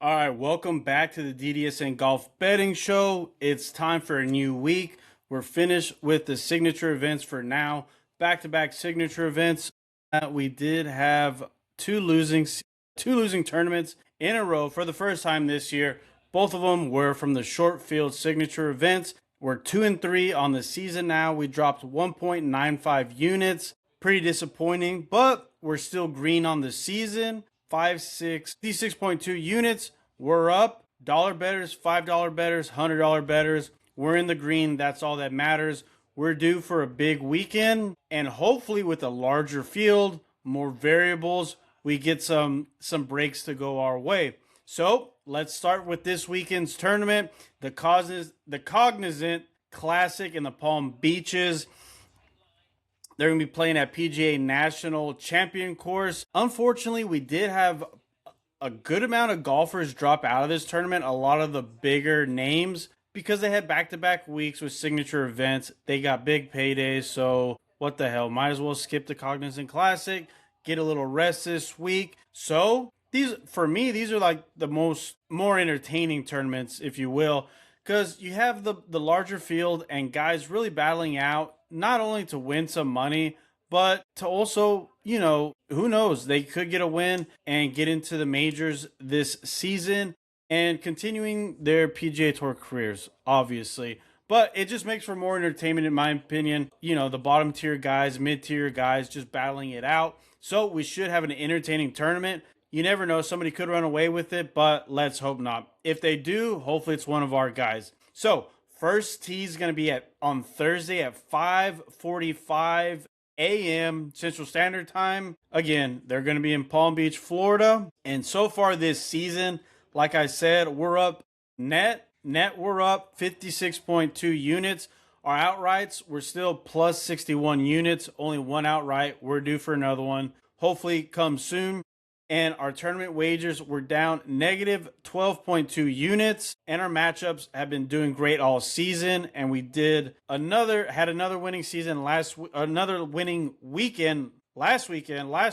All right, welcome back to the DDSN Golf Betting Show. It's time for a new week. We're finished with the signature events for now. Back-to-back signature events. We did have two losing tournaments in a row for the first time this year. Both of them were from the short field signature events. We're 2-3 on the season now. We dropped 1.95 units. Pretty disappointing, but we're still green on the season. 56.2 units. We're up. Dollar bettors, $5 bettors, $100 bettors. We're in the green. That's all that matters. We're due for a big weekend, and hopefully with a larger field, more variables, we get some breaks to go our way. So let's start with this weekend's tournament, the Cognizant Classic in the Palm Beaches. They're going to be playing at PGA National Champion Course. Unfortunately, we did have a good amount of golfers drop out of this tournament. A lot of the bigger names, because they had back-to-back weeks with signature events. They got big paydays, so what the hell? Might as well skip the Cognizant Classic, get a little rest this week. So for me, these are like the more entertaining tournaments, if you will, because you have the larger field and guys really battling out, not only to win some money, but to also, who knows, they could get a win and get into the majors this season and continuing their PGA Tour careers, obviously. But it just makes for more entertainment, in my opinion. The bottom tier guys, mid tier guys just battling it out. So we should have an entertaining tournament. You never know, somebody could run away with it, but let's hope not. If they do, hopefully it's one of our guys. So first tee is going to be on Thursday at 5:45 a.m. Central Standard Time. Again, they're going to be in Palm Beach, Florida. And so far this season, like I said, we're up net. We're up 56.2 units. Our outrights, we're still plus 61 units. Only one outright. We're due for another one. Hopefully come soon. And our tournament wagers were down negative 12.2 units. And our matchups have been doing great all season. And we had another winning season another winning weekend last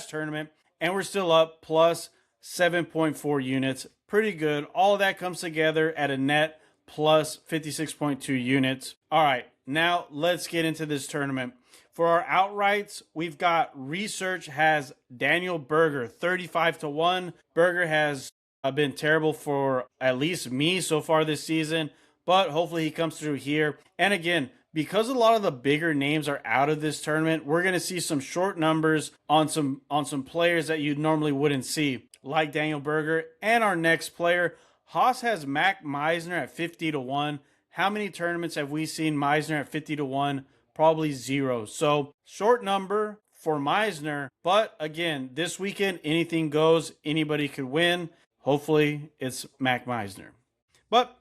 tournament. And we're still up plus 7.4 units. Pretty good. All of that comes together at a net plus 56.2 units. All right, now let's get into this tournament. For our outrights, we've got Research has Daniel Berger, 35-1. Berger has been terrible for at least me so far this season, but hopefully he comes through here. And again, because a lot of the bigger names are out of this tournament, we're going to see some short numbers on some players that you normally wouldn't see, like Daniel Berger. And our next player, Haas has Mac Meisner at 50-1. How many tournaments have we seen Meisner at 50-1? Probably zero. So short number for Meisner. But again, this weekend, anything goes. Anybody could win. Hopefully it's Mac Meisner.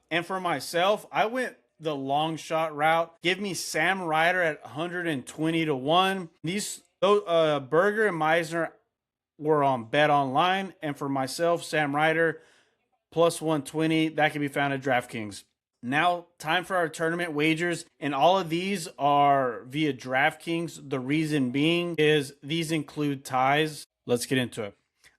And for myself, I went the long shot route. Give me Sam Ryder at 120-1. Berger and Meisner were on Bet Online. And for myself, Sam Ryder plus 120. That can be found at DraftKings. Now, time for our tournament wagers, and all of these are via DraftKings. The reason being is these include ties. Let's get into it.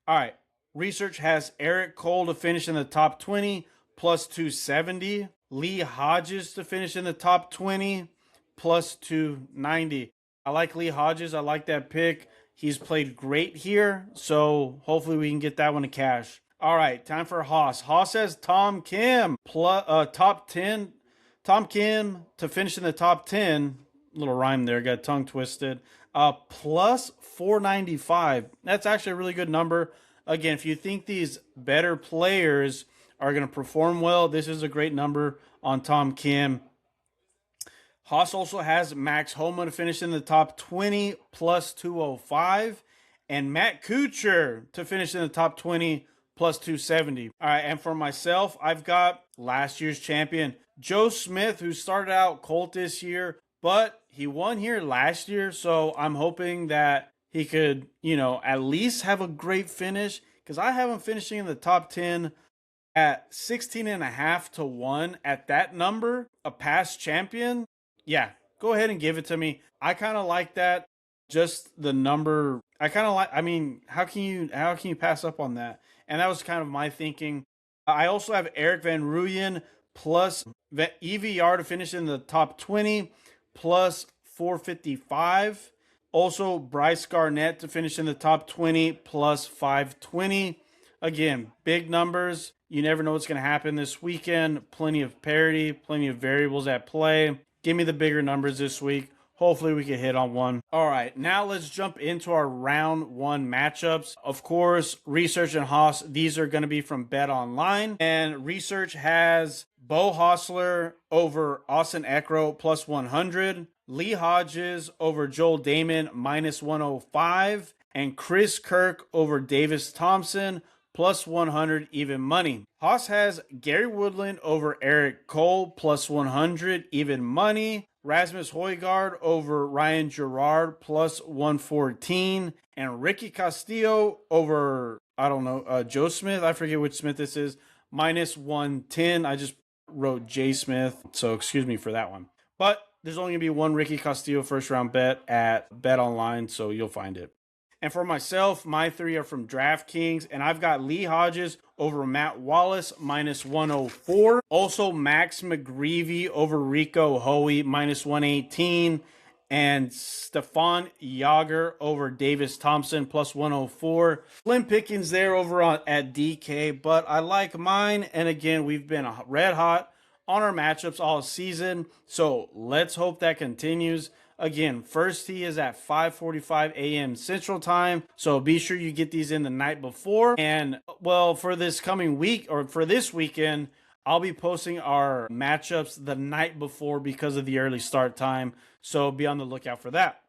All right, Research has Eric Cole to finish in the top 20, plus 270. Lee Hodges to finish in the top 20, plus 290. I like Lee Hodges. I like that pick. He's played great here, so hopefully we can get that one to cash. All right, time for Haas. Haas has Tom Kim, top 10. Tom Kim to finish in the top 10. Little rhyme there, got tongue twisted. Plus 495. That's actually a really good number. Again, if you think these better players are going to perform well, this is a great number on Tom Kim. Haas also has Max Homa to finish in the top 20, plus 205. And Matt Kuchar to finish in the top 20, plus 270. All right, and for myself, I've got last year's champion, Joe Smith, who started out cold this year, but he won here last year, so I'm hoping that he could, at least have a great finish, because I have him finishing in the top 10 at 16.5-1 at that number, a past champion. Yeah, go ahead and give it to me. I kind of like that. Just the number, how can you pass up on that? And that was kind of my thinking. I also have Eric Van Rooyen plus EVR to finish in the top 20 plus 455. Also, Bryce Garnett to finish in the top 20 plus 520. Again, big numbers. You never know what's going to happen this weekend. Plenty of parity, plenty of variables at play. Give me the bigger numbers this week. Hopefully we can hit on one. All right, now let's jump into our round one matchups. Of course, Research and Haas, these are going to be from Bet Online. And Research has Bo Hostler over Austin Eckroat plus 100. Lee Hodges over Joel Damon minus 105. And Chris Kirk over Davis Thompson plus 100 even money. Haas has Gary Woodland over Eric Cole plus 100 even money. Rasmus Højgaard over Ryan Gerard plus 114. And Ricky Castillo over, Joe Smith. I forget which Smith this is. Minus 110. I just wrote J Smith, so excuse me for that one. But there's only going to be one Ricky Castillo first round bet at Bet Online, so you'll find it. And for myself, my three are from DraftKings, and I've got Lee Hodges over Matt Wallace, minus 104. Also, Max McGreevy over Rico Hoey, minus 118. And Stefan Yager over Davis Thompson, plus 104. Slim pickings there over at DK, but I like mine. And again, we've been red hot on our matchups all season, so let's hope that continues. Again, first tee is at 5:45 a.m. Central Time, so be sure you get these in the night before. And, well, for this coming week, or for this weekend, I'll be posting our matchups the night before because of the early start time, so be on the lookout for that.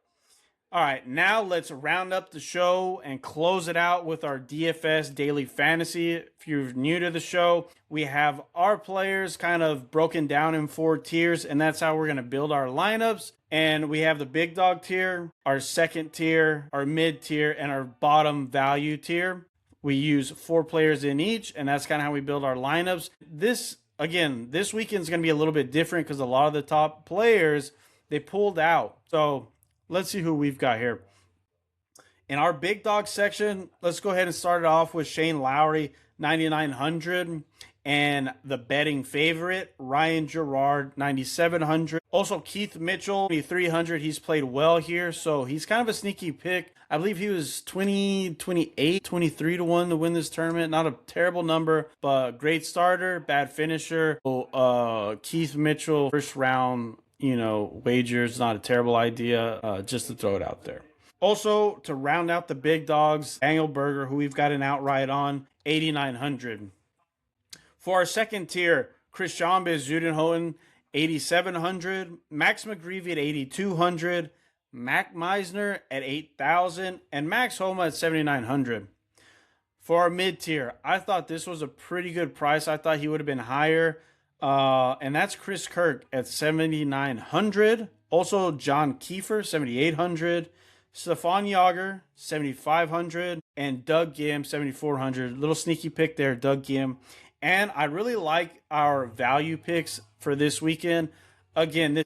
All right, now let's round up the show and close it out with our DFS Daily Fantasy. If you're new to the show, we have our players kind of broken down in 4 tiers, and that's how we're going to build our lineups. And we have the big dog tier, our second tier, our mid tier, and our bottom value tier. We use 4 players in each, and that's kind of how we build our lineups. This weekend is going to be a little bit different because a lot of the top players, they pulled out. So let's see who we've got here. In our big dog section, let's go ahead and start it off with Shane Lowry, 9,900. And the betting favorite, Ryan Gerard, 9,700. Also, Keith Mitchell, 2,300. He's played well here, so he's kind of a sneaky pick. I believe he was 28, 23 to 1 to win this tournament. Not a terrible number, but great starter, bad finisher. So, Keith Mitchell, first round, wagers, not a terrible idea, just to throw it out there. Also, to round out the big dogs, Daniel Berger, who we've got an outright on, 8,900. For our second tier, Christian Bezuidenhoven, 8,700. Max McGreevy at 8,200. Mac Meisner at 8,000. And Max Homa at 7,900. For our mid tier, I thought this was a pretty good price. I thought he would have been higher. And that's Chris Kirk at 7,900. Also, John Kiefer, 7,800. Stefan Yager, 7,500. And Doug Gim, 7,400. Little sneaky pick there, Doug Gim. And I really like our value picks for this weekend. Again, this